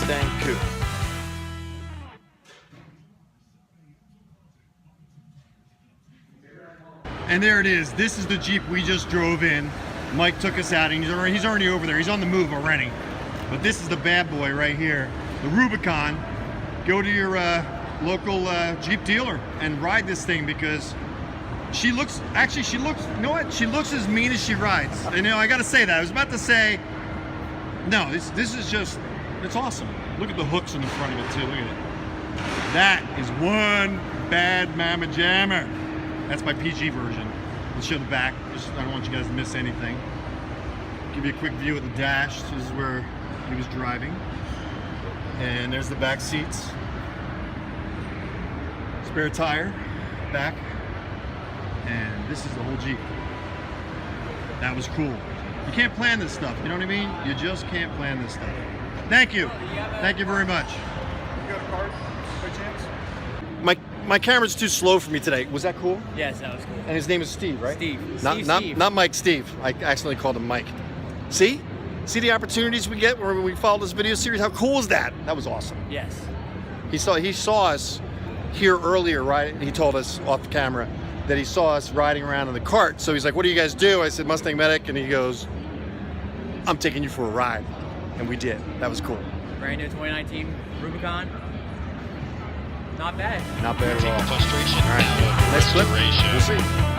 Mustang Coupe. And there it is. This is the Jeep we just drove in. Mike took us out, and he's already over there. He's on the move already. But this is the bad boy right here, the Rubicon. Go to your local Jeep dealer and ride this thing, because she looks, you know what? She looks as mean as she rides. And, you know, I got to say that. I was about to say, no, this is just, it's awesome. Look at the hooks in the front of it too. Look at it. That is one bad mama jammer. That's my PG version. Let's show the back. I don't want you guys to miss anything. Give you a quick view of the dash. This is where he was driving. And there's the back seats. Spare tire, back. And this is the whole Jeep. That was cool. You can't plan this stuff, you know what I mean? You just can't plan this stuff. Thank you. Thank you very much. You got a card by chance? My camera's too slow for me today. Was that cool? Yes, that was cool. And his name is Steve, right? Steve. Not Mike, Steve. I accidentally called him Mike. See? See the opportunities we get when we follow this video series? How cool is that? That was awesome. Yes. He saw us here earlier, right? He told us off the camera that he saw us riding around in the cart. So he's like, what do you guys do? I said, MustangMedic. And he goes, I'm taking you for a ride. And we did. That was cool. Brand new 2019 Rubicon. Not bad. Not bad at all. Frustration. All right. Next clip. We'll see.